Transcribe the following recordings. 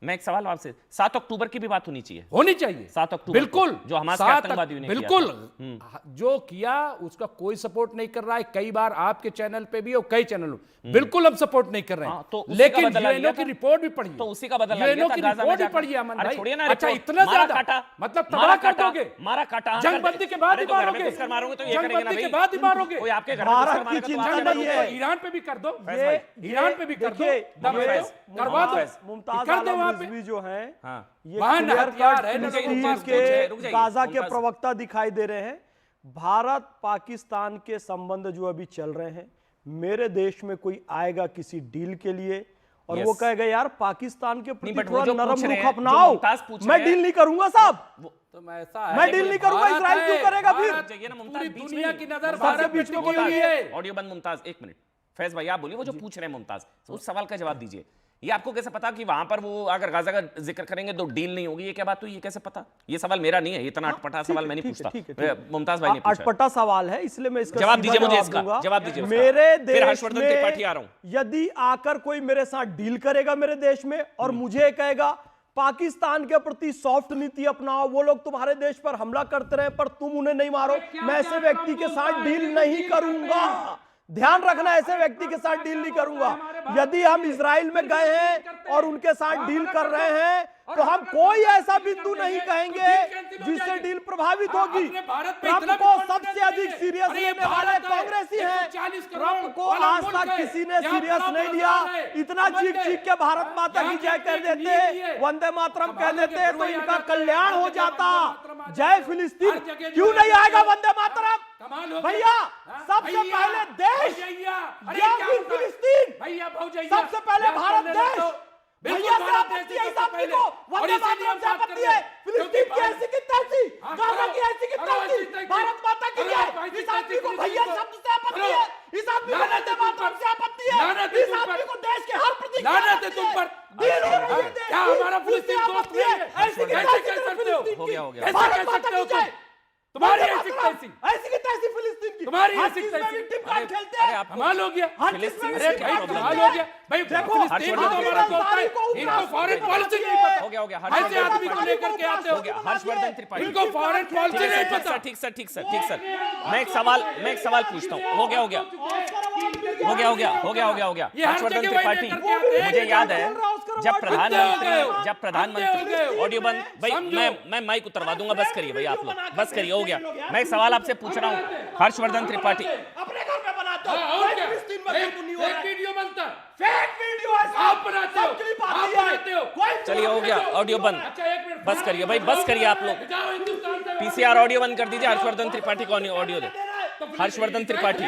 मैं एक सवाल आपसे, 7 अक्टूबर की भी बात होनी चाहिए। 7 अक्टूबर बिल्कुल, जो हमास के आतंकवादियों ने बिल्कुल किया जो किया उसका कोई सपोर्ट नहीं कर रहा है। कई बार आपके चैनल पे भी और कई चैनलों बिल्कुल हम सपोर्ट नहीं कर रहे हैं। तो लेकिन यूएनओ की रिपोर्ट भी पढ़िए, तो उसी का बदला यूएनओ की रिपोर्ट भी पढ़िए अमन भाई। अच्छा इतना ज्यादा मतलब तबाह कर दोगे, मारा काटा, जंगबंदी के बाद ही मारोगे, मारोगे तो जंगबंदी के बाद ही मारोगे। कोई आपके घर भारत की चिंता नहीं है। ईरान पे भी कर दो, ईरान पे भी कर दो, करवा दो, मुमताज कर दो वहां पे। रिजवी जो है ये वहां क्लियर हथियार है, कट फिलिस्तीन के गाजा के प्रवक्ता दिखाई दे रहे हैं। भारत पाकिस्तान के संबंध जो अभी चल रहे हैं, मेरे देश में कोई आएगा किसी डील के लिए और वो कहेगा यार पाकिस्तान के प्रति थोड़ा नरम रुख अपनाओ, मैं डील नहीं करूंगा साहब, तो मैं डील नहीं करूंगा। इजराइल क्यों करेगा फिर? पूरी दुनिया की नजर भारत पे टिकी हुई है। ऑडियो बंद मुमताज, एक मिनट। फैज भाई आप बोलिए, वो जो पूछ रहे हैं मुमताज, उस सवाल का जवाब दीजिए। ये आपको कैसे पता कि वहां पर वो अगर गाजा का जिक्र करेंगे तो डील नहीं होगी? ये क्या बात हुई? ये कैसे पता? ये सवाल मेरा नहीं है, इतना अटपटा सवाल मैं नहीं पूछता, मुमताज भाई ने पूछा। अटपटा सवाल है इसलिए मैं इसका जवाब दीजिए मुझे, इसका जवाब दीजिए। मेरे देश हर्षवर्धन त्रिपाठी आ रहा हूं। यदि आकर कोई मेरे साथ डील करेगा मेरे देश में और मुझे कहेगा पाकिस्तान के प्रति सॉफ्ट नीति अपनाओ, वो लोग तुम्हारे देश पर हमला करते रहे पर तुम उन्हें नहीं मारो, मैं ऐसे व्यक्ति के साथ डील नहीं करूंगा। ध्यान रखना, ऐसे व्यक्ति के साथ डील नहीं करूंगा। यदि हम इजराइल में गए हैं और उनके साथ डील कर रहे हैं तो हम कोई ऐसा बिंदु नहीं कहेंगे जिससे डील प्रभावित होगी। ट्रंप को सबसे अधिक सीरियस लेने वाले कांग्रेसी हैं। ट्रंप को आज तक किसी ने सीरियस नहीं लिया। इतना चीख चीख के भारत माता की जय कर देते, वंदे मातरम कह देते तो इनका कल्याण हो जाता। जय फिलिस्तीन क्यों नहीं आएगा वंदे मातरम भैया? सबसे पहले देश या फिर फिलिस्तीन? सबसे पहले भारत देश भैया से आपत्ति है, इस आदमी को वंदे मातरम से आपत्ति है, फिलिस्तीन की ऐसी की तैसी, गाजा की ऐसी की तैसी, भारत माता की जय। इस आदमी को भैया शब्द से आपत्ति है, इस आदमी को वंदे मातरम से आपत्ति है, इस आदमी को देश के हर प्रतीक लानत है तुम पर। क्या हमारा फिलिस्तीन दोस्त है? ऐसी की कैसे कह सकते हो? हो गया कैसे कह सकते हो तुम? तुम्हारी ऐसी तैसी, ऐसी की तैसी फिलिस्तीन की, तुम्हारी ऐसी तैसी टीम कार्ड खेलते हैं। कमाल हो गया, फिलिस्तीन अरे क्या कमाल हो गया भाई। देखो, फिलिस्तीन को तो हमारा दोस्त है, इनको फॉरेन पॉलिसी नहीं पता। हो गया ऐसे आदमी को लेकर के आते हो, हर्षवर्धन त्रिपाठी, इनको फॉरेन पॉलिसी नहीं पता। ठीक सर। मैं एक सवाल पूछता हूँ। हो गया हर्षवर्धन त्रिपाठी, मुझे याद है जब प्रधानमंत्री ऑडियो बंद भाई, मैं माइक उतरवा दूंगा, बस करिए भाई आप लोग, बस करिए। हो गया, मैं एक सवाल आपसे पूछ रहा हूँ। हर्षवर्धन त्रिपाठी अपने घर में बनाते हो, फिलिस्तीन में एक नहीं हो रहा है। वीडियो बनता है, फेक वीडियो है, आप बनाते हो, आप बनाते हो। चलिए हो गया, ऑडियो बंद, अच्छा एक मिनट, बस करिए भाई, बस करिए आप लोग। जाओ हिंदुस्तान से पीसीआर ऑडियो बंद कर दीजिए, हर्षवर्धन त्रिपाठी को ऑडियो दे। हर्षवर्धन त्रिपाठी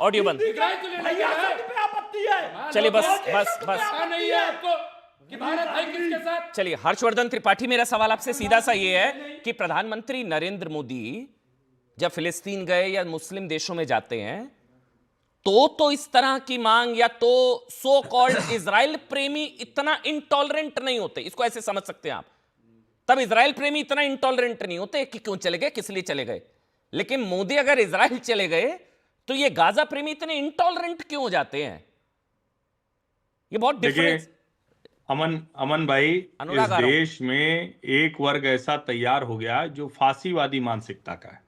ऑडियो बंद। भैया शब्द पे आपत्ति है। चलिए बस नहीं है आपको कि भारत है किसके साथ? चलिए हर्षवर्धन त्रिपाठी, मेरा सवाल आपसे सीधा सा ये है कि प्रधानमंत्री नरेंद्र मोदी जब फिलिस्तीन गए या मुस्लिम देशों में जाते हैं तो इस तरह की मांग, या तो सो कॉल्ड इजराइल प्रेमी इतना इंटॉलरेंट नहीं होते, इसको ऐसे समझ सकते हैं आप। तब इजराइल प्रेमी इतना इंटॉलरेंट नहीं होते कि क्यों चले गए, किस लिए चले गए। लेकिन मोदी अगर इजराइल चले गए तो ये गाजा प्रेमी इतने इंटॉलरेंट क्यों हो जाते हैं? ये बहुत डिफरेंस। अमन भाई, इस देश में एक वर्ग ऐसा तैयार हो गया जो फांसीवादी मानसिकता का है।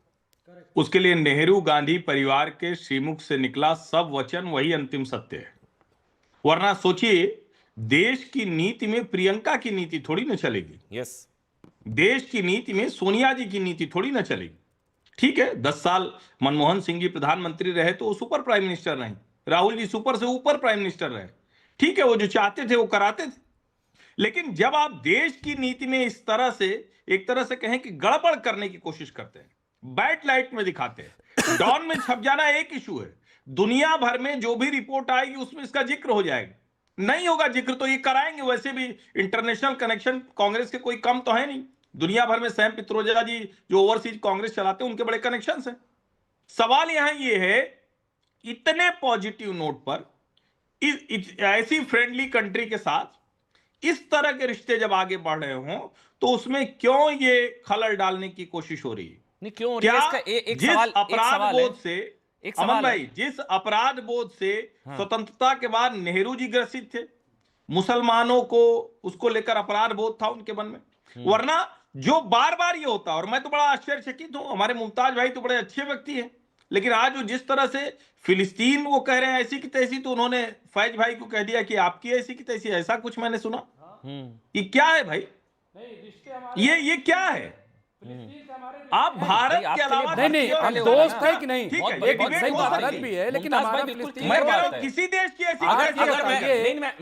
उसके लिए नेहरू गांधी परिवार के श्रीमुख से निकला सब वचन वही अंतिम सत्य है। वरना सोचिए, देश की नीति में प्रियंका की नीति थोड़ी ना चलेगी। यस, देश की नीति में सोनिया जी की नीति थोड़ी ना चलेगी। ठीक है, 10 साल मनमोहन सिंह जी प्रधानमंत्री रहे तो वो सुपर प्राइम मिनिस्टर रहे, राहुल जी सुपर से ऊपर प्राइम मिनिस्टर रहे। ठीक है, वो जो चाहते थे वो कराते थे। लेकिन जब आप देश की नीति में इस तरह से, एक तरह से कहें कि गड़बड़ करने की कोशिश करते हैं, बैड लाइट में दिखाते हैं, डॉन में छप जाना एक इशू है, दुनिया भर में जो भी रिपोर्ट आएगी उसमें इसका जिक्र हो जाएगा। नहीं होगा जिक्र तो ये कराएंगे। वैसे भी इंटरनेशनल कनेक्शन कांग्रेस के कोई कम तो है नहीं। दुनिया भर में सैम पित्रोदा जी जो ओवरसीज कांग्रेस चलाते हैं उनके बड़े कनेक्शन हैं। सवाल यहां ये है, इतने पॉजिटिव नोट पर ऐसी फ्रेंडली कंट्री के साथ इस तरह के रिश्ते जब आगे बढ़ रहे हों तो उसमें क्यों ये खलल डालने की कोशिश हो रही है? नहीं क्यों हो रही है? इसका एक जिस सवाल, अपराध बोध से, एक अमन सवाल भाई, जिस अपराध बोध से स्वतंत्रता के बाद नेहरू जी ग्रसित थे, मुसलमानों को उसको लेकर अपराध बोध था उनके मन में। वरना जो बार बार ये होता, और मैं तो बड़ा आश्चर्यचकित हूं, हमारे मुमताज भाई तो बड़े अच्छे व्यक्ति हैं, लेकिन आज वो जिस तरह से फिलिस्तीन वो कह रहे हैं ऐसी की तैसी, तो उन्होंने फैज भाई को कह दिया कि आपकी ऐसी की तैसी, ऐसा कुछ मैंने सुना। ये क्या है भाई? ये क्या है? आप भारत के अलावा नहीं, हम दोस्त है कि नहीं? ठीक है, एक सही भारत भी है, लेकिन हमारा फिलिस्तीन मैं कह रहा हूं किसी देश की ऐसी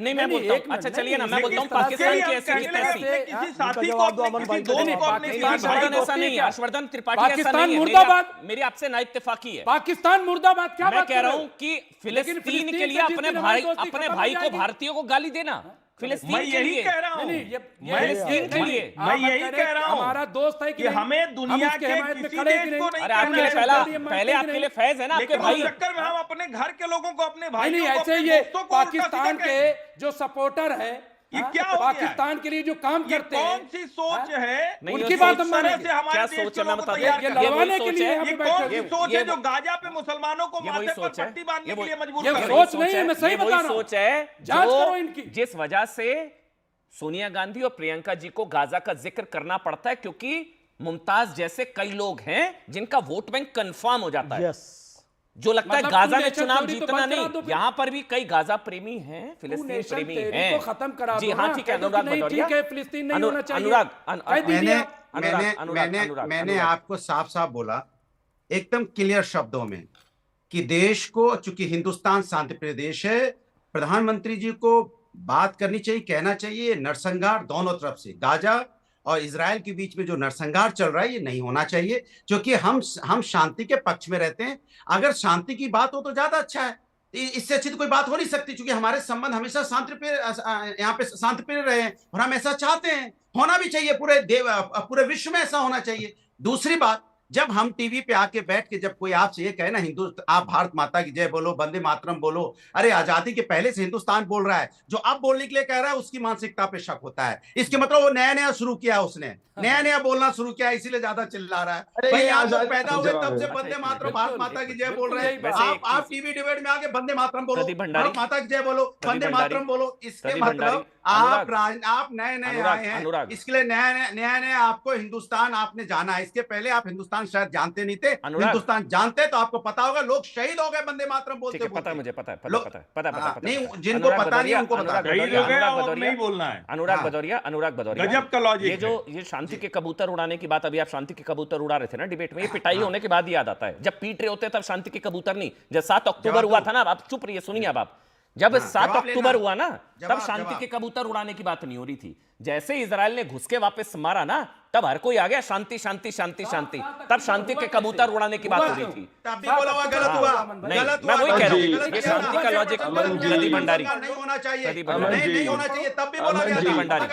मैं बोलता हूं, अच्छा चलिए ना, मैं बोलता हूं पाकिस्तान की ऐसी की तैसी। किसी साथी को अपने, किसी दोस्त को अपने, किसी भाई हर्षवर्धन को ऐसा नहीं है, हर्षवर्धन त्रिपाठी ऐसा पाकिस्तान नहीं है, मुर्दाबाद। मेरी आपसे ना इत्तेफाकी है। पाकिस्तान मुर्दाबाद क्या मैं बात कह कर रहा रहे हूं हो? कि लेकिन फिलिस्तीन के लिए से जिस दिन हमारी दोस्ती अपने खत्म हो भाई को, जाएगी। भारतीयों को गाली देना फिलिस्तीन मैं के यही लिए। कह रहा हूं, फिलिस्तीन के लिए मैं यही कह रहा हूं हमारा दोस्त है कि हमें दुनिया के किसी देश को नहीं अरे आपके लिए पहले आपके लिए फैज है ना, आपके लेकिन भाई। उस चक्कर में हम अपने घर के लोगों को, अपने नहीं भाइयों को, ऐसे अपने ये दोस्तों को उल्टा पाकिस्तान सीधा के कहेंगे। जो सपोर्टर है, ये हाँ, क्या हो गया है? पाकिस्तान के लिए जो काम ये करते कौन हैं, सी सोच है? नहीं, उनकी ये बात सोच हम तरह मानेंगे। से हमारे क्या देश सोच के है मैं लोगों बता को दूं, तैयार ये करते हैं। लड़वाने के लिए ये यहाँ पे कौन बैठे सी हैं। सोच ये है जो गाजा पे मुसलमानों को ये वही माथे पर सोच है। पट्टी बांधने ये के लिए वही- मजबूर ये कर सोच रही है? नहीं है, मैं सही ये बता वही रहा हूं। सोच है जांच जो करो इनकी। जिस वजह से सोनिया गांधी और प्रियंका जी को गाजा का जिक्र करना पड़ता है, क्योंकि मुमताज जैसे कई लोग हैं जिनका वोट बैंक कंफर्म हो जाता है। यस, जो लगता है मतलब गाजा तू में नेशन चुनाव थ्योरी तो जीतना बंद करा नहीं, दो फिर। यहां पर भी कई गाजा प्रेमी हैं, फिलिस्तीन नेशन प्रेमी थ्योरी हैं। को खत्म करा जी दो हाँ, ना, ठीक है, कह दो कि अनुराग नहीं, भदौरिया। ठीक है, फिलिस्तीन नहीं होना चाहिए। अनुराग कह दीजिए मैंने आप। मैंने आपको साफ साफ बोला एकदम क्लियर शब्दों में कि देश को, चूंकि हिंदुस्तान शांतिप्रिय देश है, प्रधानमंत्री जी को बात करनी चाहिए, कहना चाहिए नरसंहार दोनों तरफ से, गाजा और इजराइल के बीच में जो नरसंहार चल रहा है ये नहीं होना चाहिए, क्योंकि हम शांति के पक्ष में रहते हैं। अगर शांति की बात हो तो ज्यादा अच्छा है, इससे अच्छी तो कोई बात हो नहीं सकती, क्योंकि हमारे संबंध हमेशा शांतिप्रिय, यहाँ पे शांतिप्रिय रहे हैं और हम ऐसा चाहते हैं, होना भी चाहिए, पूरे विश्व में ऐसा होना चाहिए। दूसरी बात, जब हम टीवी पे आके बैठ के जब कोई आपसे ये कहे ना आप भारत माता की जय बोलो, वंदे मातरम बोलो, अरे आजादी के पहले से हिंदुस्तान बोल रहा है, जो अब बोलने के लिए कह रहा है उसकी मानसिकता पे शक होता है। इसके मतलब वो नया नया शुरू किया, उसने नया नया बोलना शुरू किया, इसीलिए ज्यादा चिल्ला रहा है। भाई आप लोग पैदा हुए तब से वंदे मातरम, भारत माता की जय बोल रहे हैं, आप टीवी डिबेट में आके वंदे मातरम बोलो, भारत माता की जय बोलो, वंदे मातरम बोलो, इसके मतलब आप नए नए आए हैं, इसके लिए नया नया आपको हिंदुस्तान आपने जाना है। इसके पहले आप हिंदुस्तान शायद जानते नहीं थे, हिंदुस्तान जानते तो आपको पता होगा, लोग शहीद हो गए वंदे मातरम बोलते पता है, मुझे पता है, नहीं, जिनको पता नहीं उनको पता नहीं बोलना है। अनुराग भदौरिया गजब का लॉजिक है। ये शांति के कबूतर उड़ाने की बात, अभी आप शांति के कबूतर उड़ा रहे थे ना डिबेट में, ये पिटाई होने के बाद याद आता है, जब पीट रहे होते तब शांति के कबूतर नहीं। जब 7 अक्टूबर हुआ था ना, आप चुप रहिए, सुनिए अब आप, जब 7 अक्टूबर हुआ ना, तब शांति के कबूतर उड़ाने की बात नहीं हो रही थी। जैसे इजराइल ने घुस के वापस मारा ना, तब हर कोई आ गया शांति शांति शांति शांति, तब शांति के कबूतर उड़ाने की बात हो रही थी। तब भी बोला हुआ गलत हुआ, नहीं, मैं वही कह रहा हूँ, ये शांति का लॉजिक प्रदीप भंडारी, नहीं होना चाहिए, नहीं नहीं होना चाहिए, तब भी बोला गया प्रदीप था। भंडारी,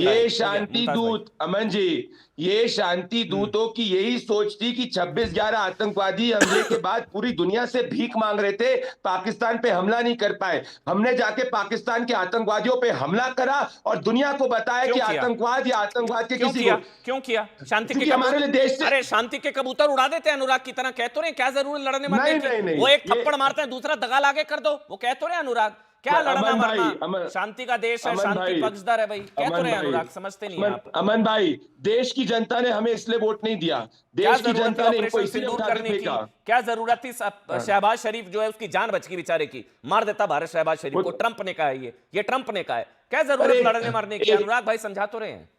ये शांति दूत, अमन जी, ये शांति दूतों की यही सोच थी कि 26/11 आतंकवादी हमले के बाद पूरी दुनिया से भीख मांग रहे थे, पाकिस्तान पे हमला नहीं कर पाए, हमने जाके पाकिस्तान के आतंकवादियों पे हमला करा और दुनिया को बताया कि आतंकवाद या आतंकवाद के किसी को क्यों किया? शांति के हमारे लिए देश से, अरे शांति के कबूतर उड़ा देते हैं अनुराग की तरह, कह तो रहे क्या जरूरत लड़ने मरने की? वो एक थप्पड़ मारते हैं, दूसरा दगाल आगे कर दो, वो कह तो रहे अनुराग, क्या लड़ना मरना, शांति का देश है, शांति पक्षधर है भाई, कह तो रहे अनुराग, समझते नहीं आप। अमन भाई, देश की जनता ने हमें इसलिए वोट नहीं दिया, देश की जनता ने इनको इसलिए उठा के फेंका। क्या जरूरत थी? शहबाज शरीफ जो है उसकी जान बच गई बेचारे की, मार देता भारत शहबाज शरीफ को, ट्रंप ने कहा है, ये ट्रंप ने कहा है, क्या जरूरत लड़ने मरने की? अनुराग भाई समझा तो रहे हैं।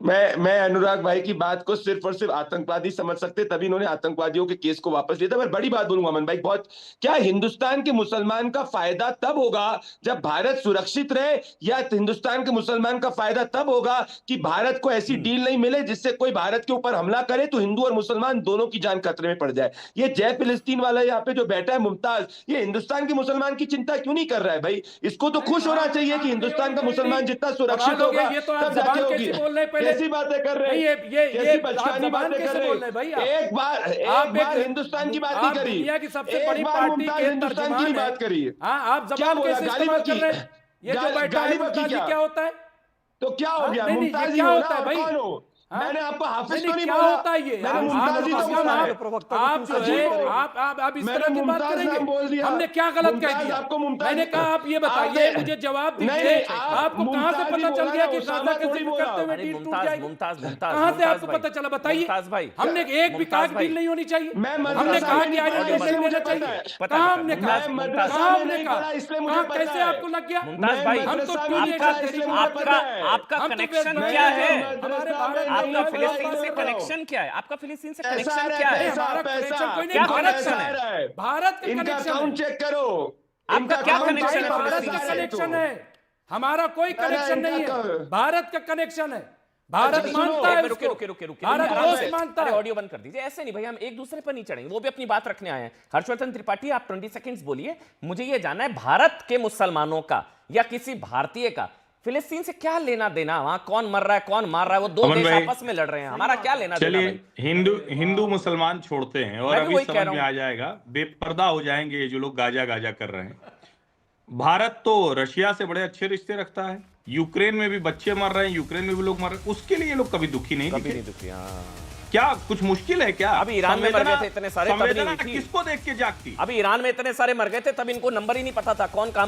मैं अनुराग भाई की बात को सिर्फ और सिर्फ आतंकवादी समझ सकते, तभी इन्होंने आतंकवादियों के केस को वापस लिया था। मैं बड़ी बात बोलूंगा अमन भाई, बहुत, क्या हिंदुस्तान के मुसलमान का फायदा तब होगा जब भारत सुरक्षित रहे, या हिंदुस्तान के मुसलमान का फायदा तब होगा कि भारत को ऐसी डील नहीं मिले जिससे कोई भारत के ऊपर हमला करे तो हिंदू और मुसलमान दोनों की जान खतरे में पड़ जाए। ये जय फिलिस्तीन वाला यहाँ पे जो बैठा है मुमताज, ये हिंदुस्तान के मुसलमान की चिंता क्यों नहीं कर रहा है भाई? इसको तो खुश होना चाहिए कि हिंदुस्तान का मुसलमान जितना सुरक्षित होगा तब जाके होगी। कैसी बातें कर रहे हैं, कैसी बचकानी बातें कर रहे हैं? एक बार हिंदुस्तान की बात नहीं करी, दुनिया की सबसे एक बड़ी बार पार्टी मुमताज के हिंदुस्तान की बात करी। आप जबान कैसे इस्तेमाल कर रहे हैं? ये जो बैठा है मुमताज क्या होता है? तो क्या हो गया? नहीं, मुमताज क्या ही हो होता ना, है भाई? कौन हो? हाँ? मैंने आपको हाफिज तो नहीं क्या बोला। होता है ये? मैंने आप- मुमताज ही तो आप- बोला है। प्रवक्ता आप जो है आप इस मैंने तरह की बात मुमताज करेंगे। नाम बोल दिया। हमने क्या गलत कह मुमताज दिया? आपको मुमताज- मैंने कहा आप ये बताइए, आपने- मुझे जवाब नहीं, दीजिए। आप आपको कहां से मुमताज ही पता चल बोला गया ना, कि उसामा गाजा के थोड़ी जिक्र बोला। करते हुए अरे डील टूट मुमताज जाएगी? मुमताज कहां से आपको भाई, पता चला? बताइए। मुमताज भाई, हमने एक भी मुमताज काग भाई, डील नहीं होनी चाहिए। मैं हमने मदरसा कहा में कि नहीं पढ़ा, आइडेंटिटी इसलिए लेना मुझे पता चाहिए। है। पता कहां है, हमने मैं कहा? मदरसा कहां में हमने नहीं कहा? पढ़ा, इसलिए मुझे कहां? पता कैसे है। आपको लग गया? मुमताज भाई, हम तो मदरसा में नहीं आपका पढ़ा, इसलिए मुझे पता है। आपका हम तो कनेक्शन मैं- क्या है? हमारे मदरसा में भारत नहीं आपका में पढ़ा, फिलिस्तीन से इसलिए पढ़ा। कनेक्शन क्या है? आपका फिलिस्तीन से पैसा कनेक्शन आ रहा क्या है, है? पैसा, हमारा पैसा। connection कोई नहीं, क्या बहुत connection पैसा है? आ रहा है। भारत का इनका कनेक्शन अकाउंट है। चेक करो। आपका इनका क्या अकाउंट connection चेक है करो, भारत फिलिस्तीन का पैसा से? है तो। कनेक्शन है। हमारा कोई अरे कनेक्शन नहीं इनका है। भारत का कनेक्शन है। भारत अच्छा, सुनो, मानता है एक मिनट, रुके उसको। रुके रुके रुके भारत आराम दोस्त से। मानता अरे है। ऑडियो बंद कर दीजिए। ऐसे नहीं भाई, हम एक दूसरे पर नहीं चढ़ेंगे। वो भी अपनी बात रखने आए हैं। हर्षवर्धन त्रिपाठी, आप 20 सेकंड्स बोलिए। मुझे ये जानना है, भारत के मुसलमानों का या किसी भारतीय का फिलिस्तीन से क्या लेना देना? वहां कौन मर रहा है, कौन मार रहा है? वो दो अमन देश भाई, आपस में लड़ रहे हैं, हमारा क्या लेना देना चलिए, भाई? हिंदू मुसलमान छोड़ते हैं और मैं भी अभी वही कह समझ रहा में हूं। आ जाएगा, बेपर्दा हो जाएंगे ये जो लोग गाजा गाजा कर रहे हैं। भारत तो रशिया से बड़े अच्छे रिश्ते रखता है। यूक्रेन में भी बच्चे मर रहे हैं, यूक्रेन में भी लोग मर रहे हैं, उसके लिए ये लोग कभी दुखी नहीं कभी दिखे। नहीं दुखी। हाँ, क्या कुछ मुश्किल है क्या? अभी ईरान में मर गए थे इतने सारे, तब नहीं संवेदना थी। किसको देख के जागती? अभी ईरान में इतने सारे मर गए थे, तब इनको नंबर ही नहीं पता था कौन कहां